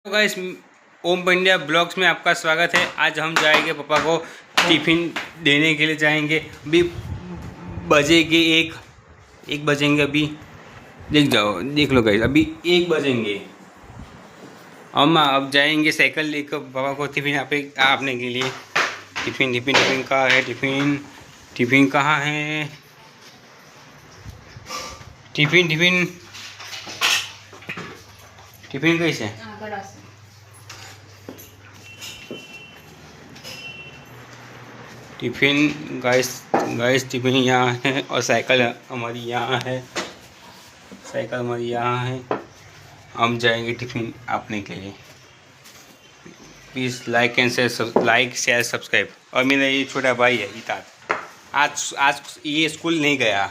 तो गाइस, ओम पंड्या ब्लॉग्स में आपका स्वागत है। आज हम जाएंगे पापा को टिफ़िन देने के लिए जाएंगे। अभी बजेंगे एक बजेंगे। अभी देख लो गाइस, अभी 1 बजेंगे। हम अब जाएंगे साइकिल लेकर पापा को टिफ़िन आपने के लिए। टिफ़िन कहाँ है? टिफ़िन कहाँ है? टिफ़िन कैसे? टिफ़िन गाइस टिफ़िन यहाँ है और साइकिल हमारी यहाँ है। हम जाएंगे टिफ़िन आपने के लिए। Please like share subscribe. और मेरा ये छोटा भाई है इतात, आज ये स्कूल नहीं गया।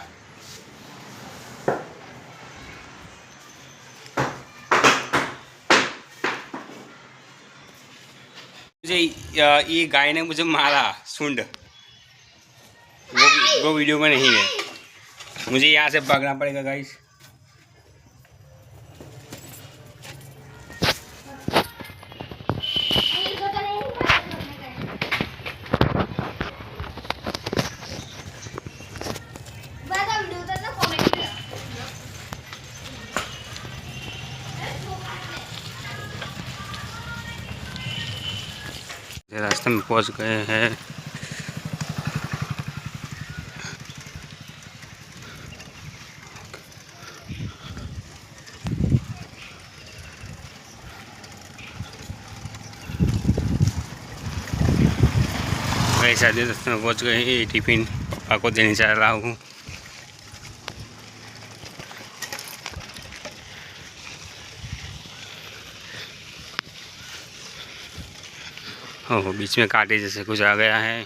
मुझे ये गाय ने मुझे मारा सूंड, वो वीडियो में नहीं है। मुझे यहाँ से भागना पड़ेगा गाइस। रास्ते में पहुंच गए हैं। ऐसा रास्ते में पहुंच गए। ये टिफ़िन पापा को देने जा रहा हूँ। ओह, बीच में कांटे जैसे कुछ आ गया है।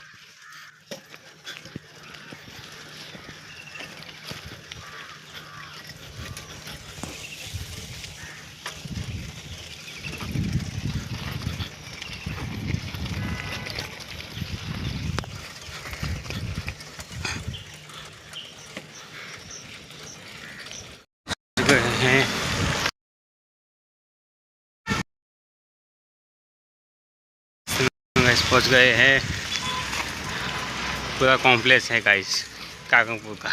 हैं पहुंच गए हैं। पूरा कॉम्प्लेक्स है गाइस काकमपुर का।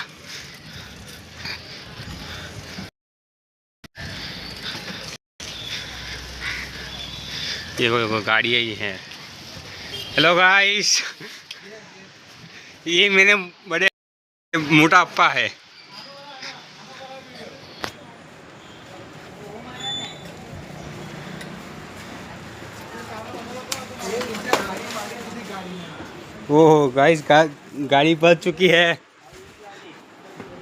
ये कोई गाड़ी है, ये है। हेलो गाइस, ये मेरे बड़े मोटा अप्पा है। ओह गाइस, गाड़ी बच चुकी है।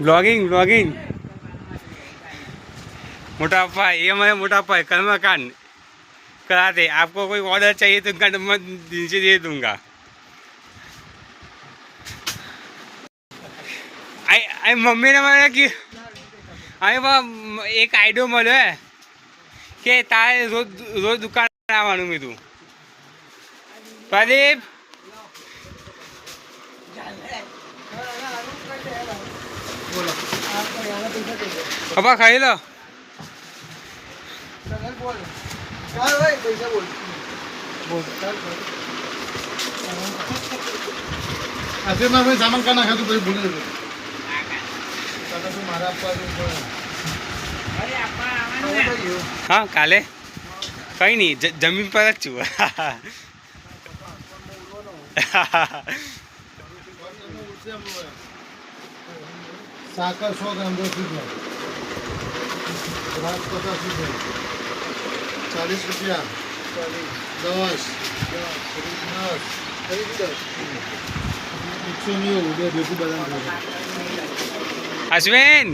ब्लॉगिंग मोटापा, ये हमारे मोटापा है। कलमा कान कराते। आपको कोई ऑर्डर चाहिए तो इनका नंबर नीचे दे दूंगा। आई मम्मी ने बोला कि आई वो एक आइडियो મળ્યો કે તારે રોજ દુકાન આવવાનું મે તું પ્રદીપ पापा खाई लो। ऐसे में मैं सामान का ना खा तू भूल गए। हाँ काले कहीं नहीं, जमीन पर रख चुका। साकर 100 ग्राम 10 रुपया, 40 रुपया, 10 100 उधर देखो बादाम। अश्विन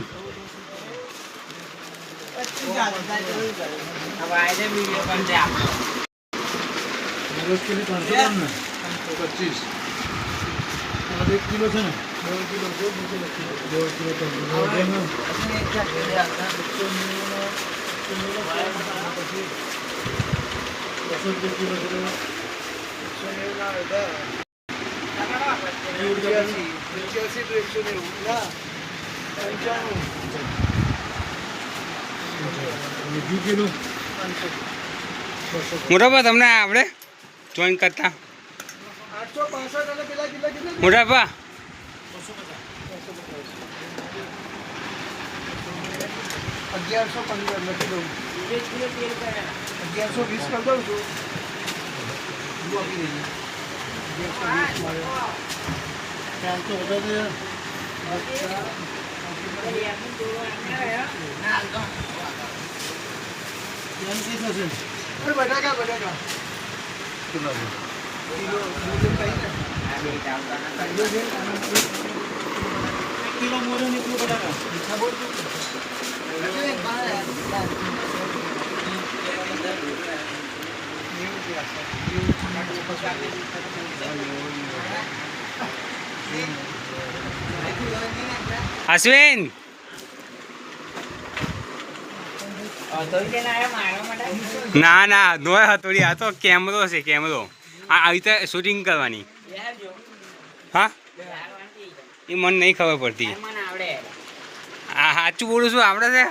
के लिए 500 ग्राम ना 25 और 1 किलो से ना 2 किलो 2 किलो મોટાપા તમને આવડે જોઈન કરતા? 865 અને પેલા કેટલા મોટાપા 1115 લખી દઉં. 1120 કરી દઉં છું. શું આપી દઈએ? 1120 મળે. 400 વધારે દે. બટાકા કેટલા છે? કિલો મોરો નીકળું બટાકા મીઠા બોલ અશ્વિન ના ના નોય હતોડી, આ તો કેમેરો છે, કેમેરો. આવી રીતે શૂટિંગ કરવાની. હા એ મને નહીં ખબર પડતી. હા સાચું બોલું છું, આવડે છે.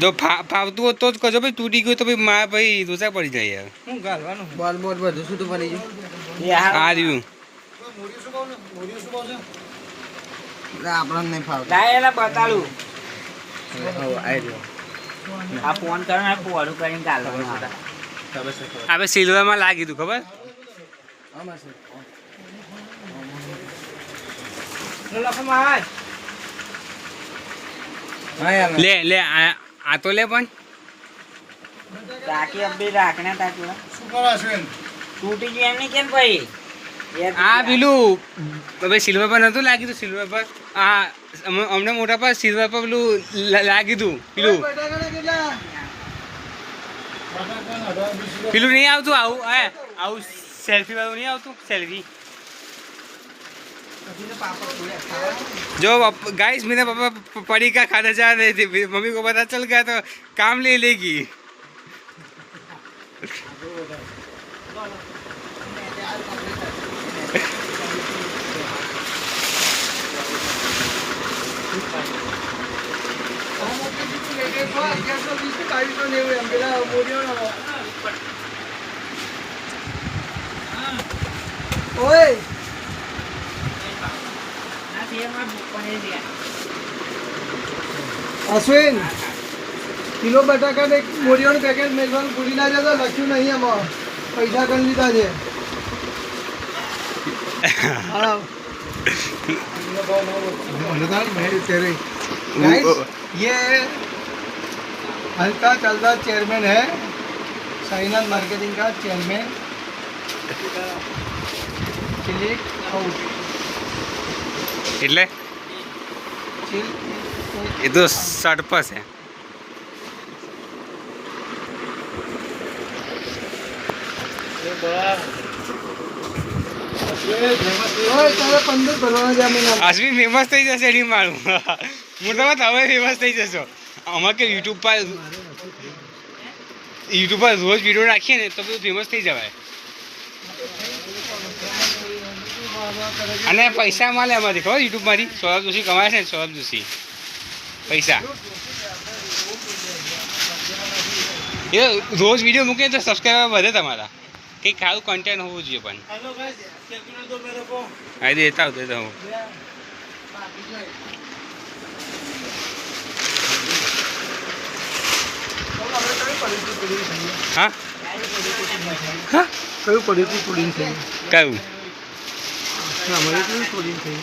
જો ફાવતું હોત તો જ કજો ભાઈ, તૂટી ગયું તો ભાઈ મારા ભાઈ દોસા પડી જાય યાર. શું ગાલવાનું બોલ બોલ બધું શું તો પડી ગયું આ રહ્યું આપણને નહીં ફાવતું. બતાડું આ ફોન કરો ને પોળું કરીને ગાલવાનું આવે. આપણે સિલ્વરમાં લાગી હતું ખબર. લે લે આ તો લે પણ ટાંકી અબી રાખને ટાંકી શું કરો અશ્વિન? તૂટી ગયું એમ નહીં કેમ ભાઈ? આ પેલું હવે સિલ્વર પર નતું લાગ્યું તું, સિલ્વર પર આ અમને મોટા પર સિલ્વર પર પેલું લાગ્યું તું, પેલું બટાકા કેટલા? પેલું નહીં આવતું આવું, હે આવું સેલ્ફી વાળું નહીં આવતું, સેલ્ફી. जो गाइस मेरे पापा पड़ी का खाना जा रहे थे, मम्मी को पता चल गया तो काम ले लेगी. ઓય અશ્વિન કિલો બટાકા ને મોરિયાનું પેકેટ મેળવાનું ભૂલી ના જતા, લખ્યું નહીં આમાં, પૈસા કરી લીધા છે. Guys, ये हल्का चलता चेयरमैन है, साइनाथ मार्केटिंग का चेयरमैन. Click out. એટલે એ તો શર્ટ પર છે. અશ્વિન ફેમસ થઈ જશે એની મારું. મોટામાં તમે ફેમસ થઈ જશો. અમારે કે યુટ્યુબ પર રોજ વિડીયો નાખીએ ને તો બધું ફેમસ થઈ જવાય. અને પૈસા મળે એમાંથી ખબર યુટ્યુબમાંથી. સૌરભ જોશી કમાય છે ને, સૌરભ જોશી પૈસા. એ રોજ વિડીયો મૂકે તો સબસ્ક્રાઈબર વધે તમારા. કંઈક સારું કન્ટેન્ટ હોવું જોઈએ પણ. હા દેતા હું હા હા કયું પડ્યું હતું પુડિંગ થઈ? કયું અમારે કેવું પુડિંગ થઈ?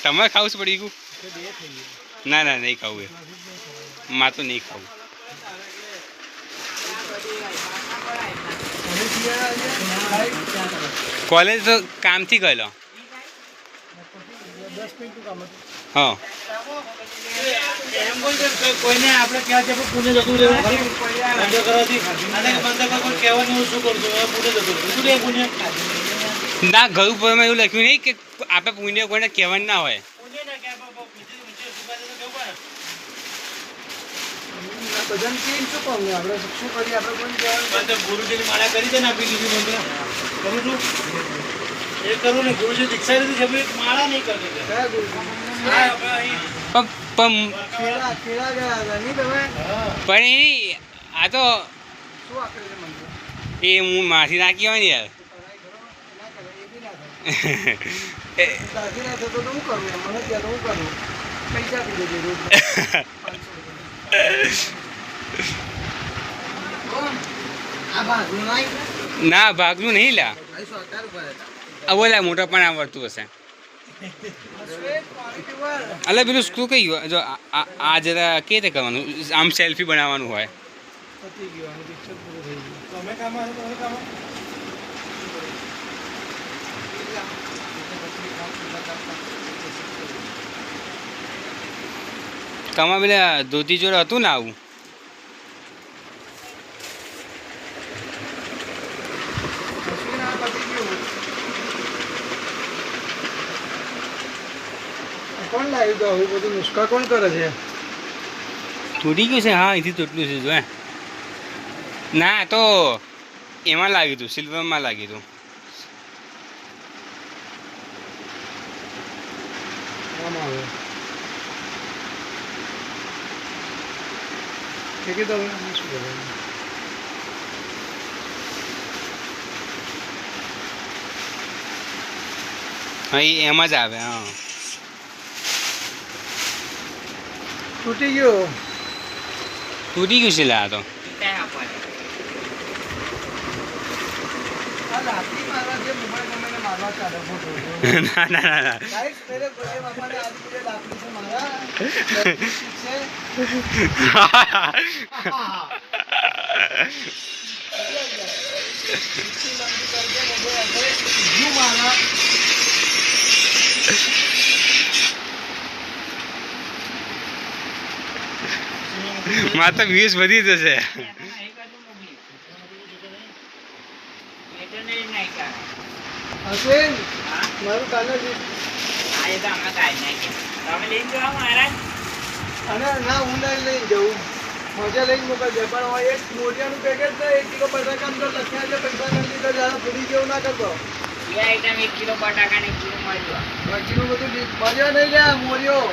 તમારે ખાવું છે પડી ગયું? ના ના નહીં ખાવું, એ માં તો નહીં ખાવું. કોલેજ તો કામથી ગયેલો. હા કોઈને આપણે ક્યાં છે પુણે જતું રહેવું ધંધો કરવાથી અને બંધ કોઈ કહેવાનું શું કરું છું પુણે જતું રહેવું શું રે પુણે ના ઘર ઉપર એવું લખ્યું નહીં કે આપણે પુણ્ય કોઈને કહેવાનું ના હોય. બધાને કેમ શું કહું આપણે શું કરીએ? આપણે કોઈ કહેવાનું ગુરુજીની માળા કરી છે ને આપી દીધી મને કરું છું એ કરું ને ગુરુજી દીક્ષા લીધી છે માળા નહીં કરતી. પણ કેળા ગયા હતા નહીં તમે પણ એ આ તો શું આપ્યું છે મને એ હું માસી નાખી હોય ને યાર ના કરે એ બી ના થાય દાદી ના થતો તો હું કરું એમ મને ત્યાં તો હું કરું પૈસા પી દેજે રોજ 500 આ ભાગનું નહીં ના ભાગનું નહીં લ્યા 17 રૂપિયા હતા આ બોલા મોટા પણ આવડતું હશે અલે પેલું શું કહ્યું જો આ જરા કે રીતે કરવાનું આમ સેલ્ફી બનાવવાનું હોય પતી ગયો અને પિક્ચર પૂરું થઈ ગયું તમે કામ આવે તમે કામ કમા પેલા ધોતી જોડે હતું ને આવું કોણ લાવ્યું તો આવું બધું નુસ્ખા કોણ કરે છે તૂટી ગયું છે હા અહીંથી તૂટલું છે જો હે ના તો એમાં લાગ્યું હતું સિલ્વરમાં લાગ્યું હતું આમ આવે કે તો શું કરવાનું હા એ એમાં જ આવે હા તૂટી ગયો તૂટી ગયું છે લા આ તો આ લાકડી મારવા જે મોબાઈલ ગમે મારવા ચાલે ફોટો ના ના ના ના गाइस मेरे बड़े पापा ने आज मुझे लाकड़ी से मारा से इतनी लंबी करके मुझे ऐसे यूं मारा મારે તો વ્યુઝ વધી જશે हसीन મારું કાલે અને ના હું નહીં લઈને જવું મજા લઈને મોકલજે પણ હવે એક મોટિયાનું પેકેટ છે 1 કિલો બટાકા અંદર લખ્યા છે પૈસા નથી દીધા જરા પૂરી જેવું ના કરતો બાકીનું બધું મજા નહીં લે મોરિયો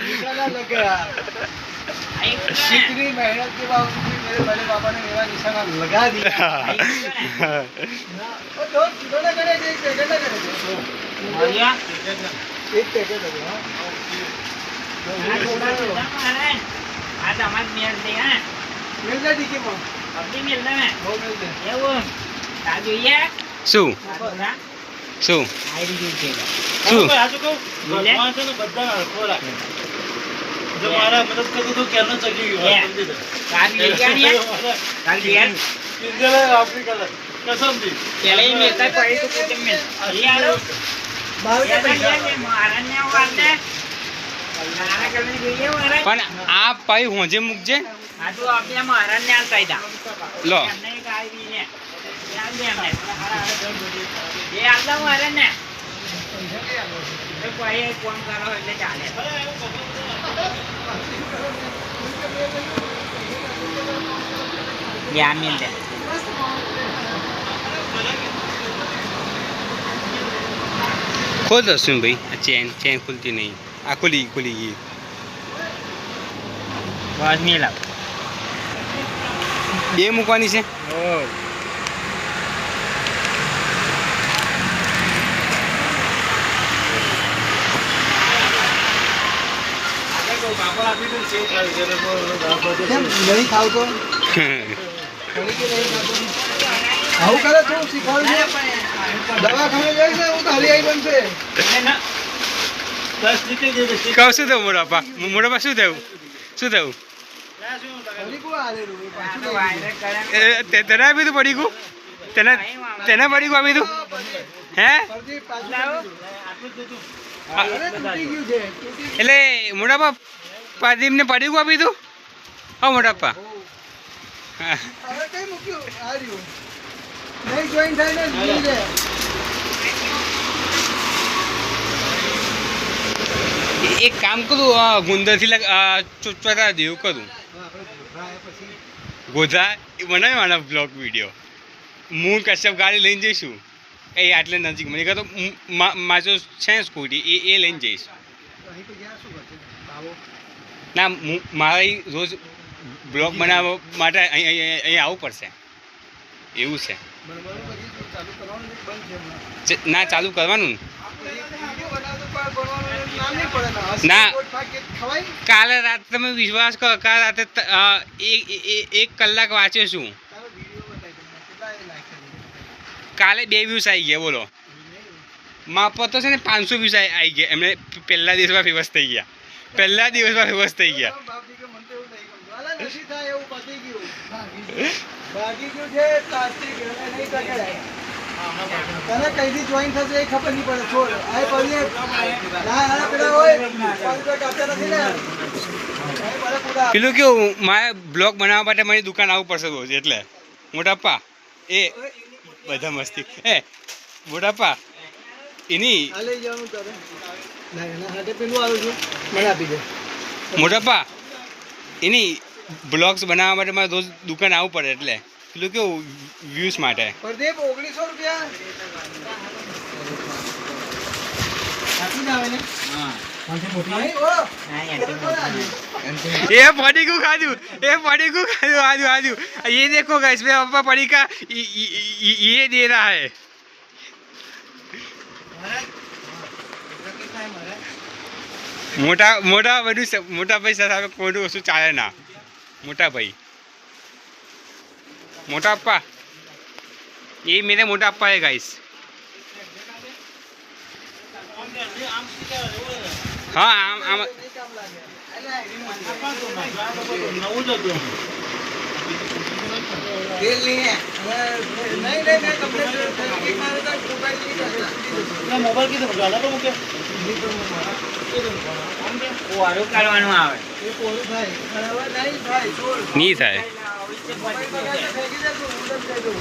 निशाना लग गया इतनी मेहनत के बावजूद भी मेरे बड़े पापा ने मेरा निशाना लगा दिया और दो किलो ना करे एक पैकेट ना करे एक पैकेट है मिल जाए टीके में वो मिल जाए શું શું શું ભગવાન છે ને બધાને હરખો રાખે જો મારા મદદ કરી તો કેનો ચગી ગયો કિંજલ આપણી કલર કસમ થી પણ આ પાઈ હોજે મૂકજે લો ખોલ દસું ભાઈ આ ચેન ચેન ખુલતી નહીં આ ખુલી ખુલી ગઈ બે મૂકવાની છે नहीं खाओ तो આવું કરે તો શીખવાડું દવાખાને જાય છે હું તો હરિયાઈ બનશે કહું શું થયું મોટાપા મોટાપા શું થયું શું થયું તને આપી તું પડી ગયું તેને પડી ગયું આપી તું હે એટલે મોટાપા પાદીમને પડી ગયું આપી તું હા મોટાપા હવે કઈ મૂક્યું આ રહ્યું નહીં જોઈન થાય ને ભૂલી જાય એક કામ કરું ગુંદરથી ચોચવાતા દેવું કરું ગોધા એ બનાવ્યો આના બ્લોગ વિડીયો હું કશ્યપ ગાડી લઈને જઈશું એ આટલે નજીક મને કહે તો મારો છે સ્કૂટી એ લઈને જઈશ અહીં તો ગયા શું કરશે આવો ના મારે રોજ બ્લોગ બનાવવા માટે અહીં આવવું પડશે એવું છે બરાબર પછી ચાલુ કરવાનું છે, બંધ છે હમણાં. ના ચાલુ કરવાનું ને. વિડીયો બનાવતો પણ બનવાનું નામ નહીં પડે ને. ના. કોઈ ફાકે ખવાય? કાલે રાતે તમે વિશ્વાસ કરો કાલે રાતે એક કલાક વાંચ્યો છું તારો વિડીયો બતાવી દે. કેટલા એ like કરી? કાલે 2 વ્યૂઝ આવી ગયા બોલો માપો તો છે ને 500 વ્યૂઝ આવી ગયા એમને પહેલા દિવસમાં ફેમસ થઈ ગયા પહેલા દિવસમાં ફેમસ થઈ ગયા બાપજી કે મને તો એવું નહીં ગમતું. અલા નથી થાય એવું પતી ગયું. ભાગી ગયું છે પ્લાસ્ટિક હવે નહીં ટકે. તને કઈથી જોઈન થશે એ ખબર નહીં પડે. છોડ આ પડીએ ના પેલા હોય 5 રૂપિયા કાપ્યા નથી ને આ બધા પૂરા પેલું કેવું મારે બ્લોગ બનાવવા માટે મારી દુકાન આવવું પડશે રોજ એટલે મોટાપ્પા એ બધા મસ્તી મોટાપ્પા એની આ લઈ જવાનું તારે ના એના સાથે પેલું આવું છું મને આપી દે. મોટાપ્પા એની બ્લોગ્સ બનાવવા માટે મારે રોજ દુકાન આવવું પડે એટલે પેલું કેવું વ્યૂઝ માટે પ્રદીપ 1900 રૂપિયા આપી જ આવે ને હા નહીં, ઓ नहीं એ પડીકું ખાધું આજુ ये देखो गाइस मेरा पापा पड़ीका ये दे रहा है મોટા બધું મોટા ભાઈ સાથે કોઈ વસ્તુ ચાલે ના મોટા ભાઈ મોટા અપ્પા ये मेरे मोटा अप्पा है गाइस हाँ आम तेल नहीं है नहीं कंप्लीट एक मारे तो मोबाइल नहीं करता मोबाइल की तो डाला तो मुझे પોવાડું કાઢવાનું આવે ये कोई भाई बराबर नहीं भाई छोड़ नहीं था मोबाइल बगा के फेंकी दे तू उधर दे दो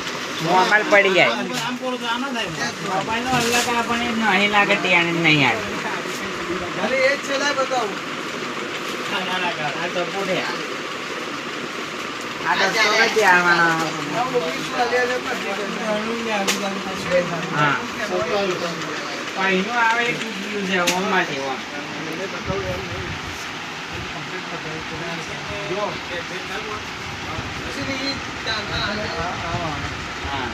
મોબાઈલ પડી જાય आम कोड़ तो आना था મોબાઈલ નો અલગ આપણે નહીં લાગે ત્યાં નહીં આવે अरे एक चला बताओ આ તો પૂરે આ તો સોગતી આવવાનો हम लोग इस वाले ने હા પહેલું આવે એક વ્યૂ છે ઓમમાંથી ઓમ હા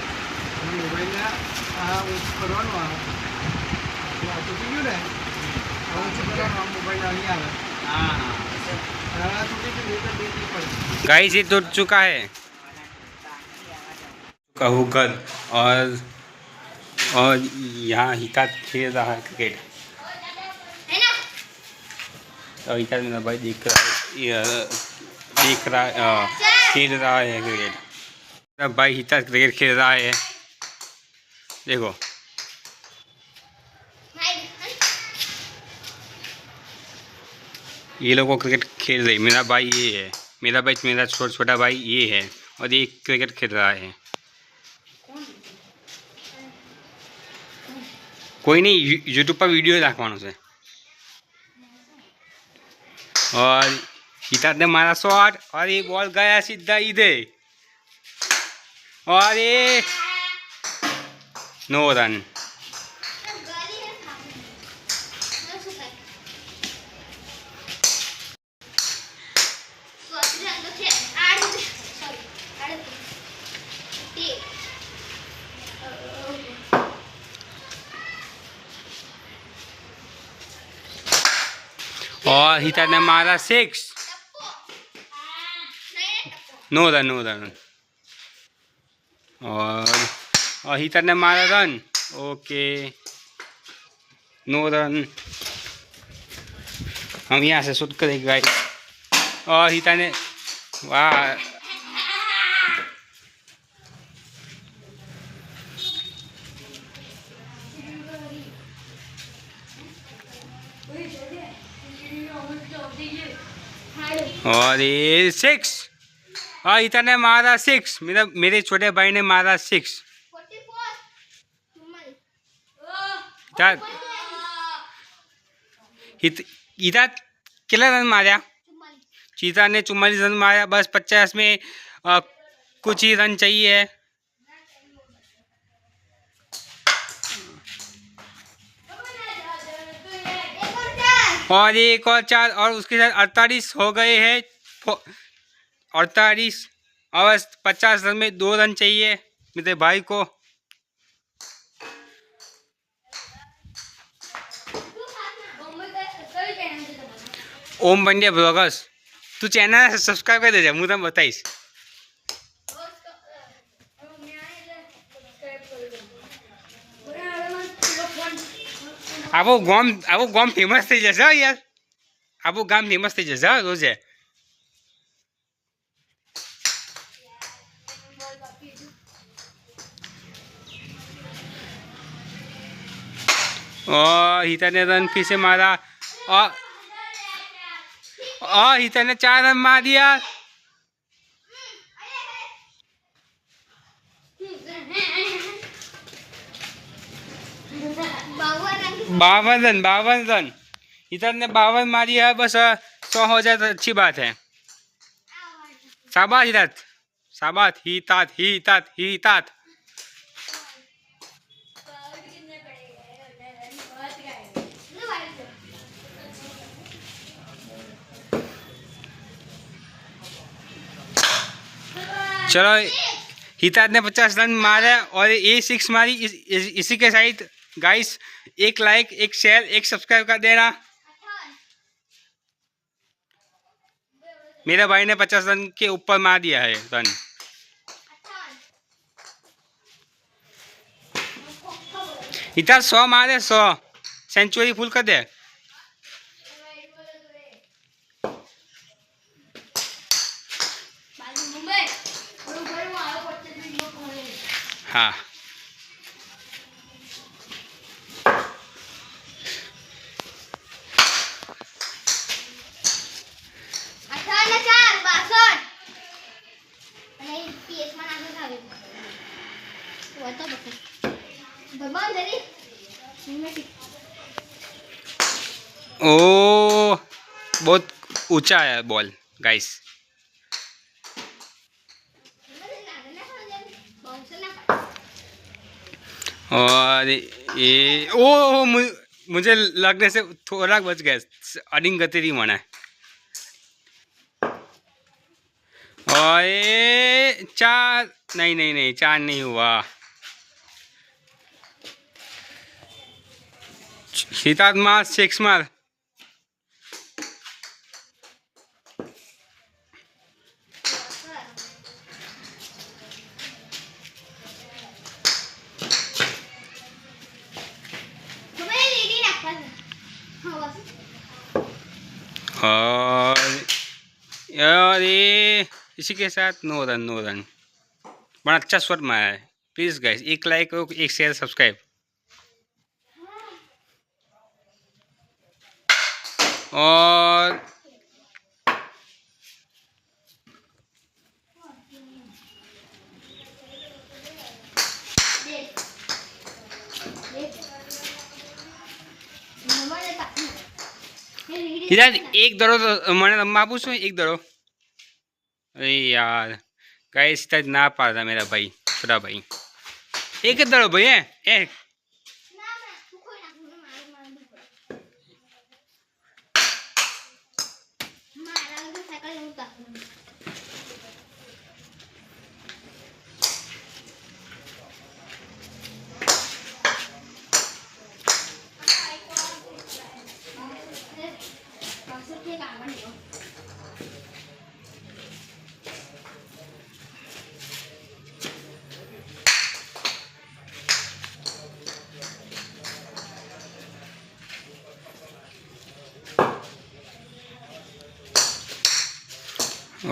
મોબાઈલ ના આ કરવાનું આ તૂટી ગયું ને હવે શું કરવાનું મોબાઈલ અહીં આવે હા આ તૂટી ગયું એ તો દેખી પડે गाइस ये टूट चुका है कहू कर और यहाँ हिता खेल रहा है क्रिकेट और हिता मेरा भाई देख रहा है खेल रहा है क्रिकेट मेरा भाई हिता क्रिकेट खेल रहा है देखो ये लोग को क्रिकेट खेल रही मेरा भाई ये है मेरा छोटा भाई ये है और ये क्रिकेट खेल रहा है कोई नहीं यूट्यूब पर वीडियो રાખવાનો છે और हिता ने मारा शॉट और ये बॉल गया सीधा इधर और ये नो रन और हिता ने मारा 6 नो रन और हिता ने मारा रन ओके नो रन हम यहाँ से शूट करेंगे गाइस और हिता ने वाह और ये 6 और हिता ने मारा 6 मेरे छोटे भाई ने मारा 6 हिता कितना रन मारा चीता ने 44 रन मारा बस 50 में कुछ ही रन चाहिए और एक और 4 और उसके साथ 48 हो गए हैं। 48 और 50 रन में 2 रन चाहिए मेरे भाई को। ओम पंड्या ब्लॉगर्स तू चैनल सब्सक्राइब कर दे जा, मुझे बताइस। આવો ગામ ફેમસ થઈ જશે હો યાર, આવો ગામ ફેમસ થઈ જશે હો રોજે। हिता ने रन फिर से मारा और हिता ने 4 रन मार दिया। 52 रन हिता ने 52 मारी है। बस 100 हो जाए तो अच्छी बात है। शाबाश हितात, शाबाश हितात हितात हितात। चलो हितात ने 50 रन मारे और ये 6 मारी। इसी के साथ गाइस एक लाइक, एक शेयर, एक सब्सक्राइब कर देना। मेरे भाई ने 50 रन के ऊपर मार दिया है रन। हितात 100 मारे, 100 सेंचुरी फुल कर दे। हाँ ओ बहुत ऊंचा है बॉल गाइस। और ये ओ मुझे लगने से थोड़ा बच गया, अडिंग गतेरी माना है। और ये 4 नहीं 4 नहीं हुआ। हितात मार 6 मार। और ये इसी के साथ 9 रन। बड़ा अच्छा शॉट मारा है। प्लीज़ गाइस एक लाइक और एक शेयर सब्सक्राइब। और इधर एक दड़ो तो मैंने रम्मा आपू छू, एक दड़ो। अरे यार गाइस इतना ना पा रहा मेरा भाई, छोटा भाई। एक दड़ो भाई है एक।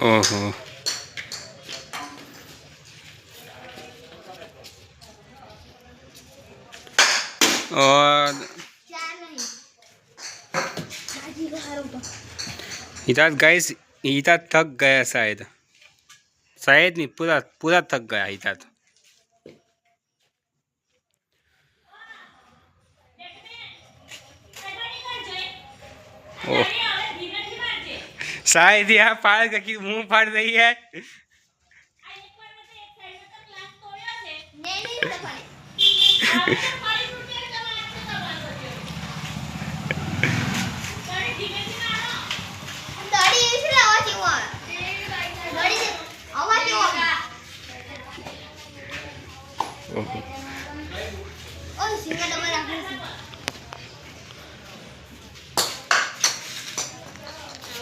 ओहो और हितात गाइस, हितात थक गया शायद नहीं, पूरा थक गया हितात। ओह शायद यहाँ फाड़ का मुंह फाड़ रही है।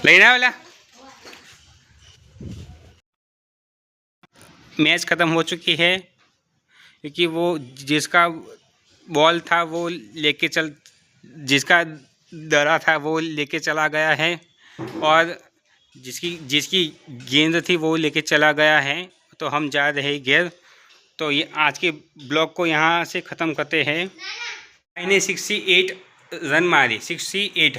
लेना वाला मैच ख़त्म हो चुकी है क्योंकि वो जिसका बॉल था वो लेके चल जिसका दरा था वो लेके चला गया है और जिसकी जिसकी गेंद थी वो लेके चला गया है। तो हम जा रहे घर। तो ये आज के ब्लॉग को यहाँ से ख़त्म करते हैं। मैंने 68 रन मारे, 68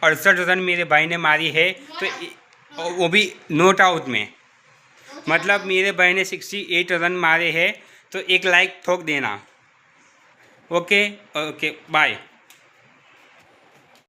68 रन मेरे भाई ने मारी है। तो वो भी नॉट आउट में, मतलब मेरे भाई ने 68 रन मारे हैं। तो एक लाइक ठोक देना। Okay okay bye.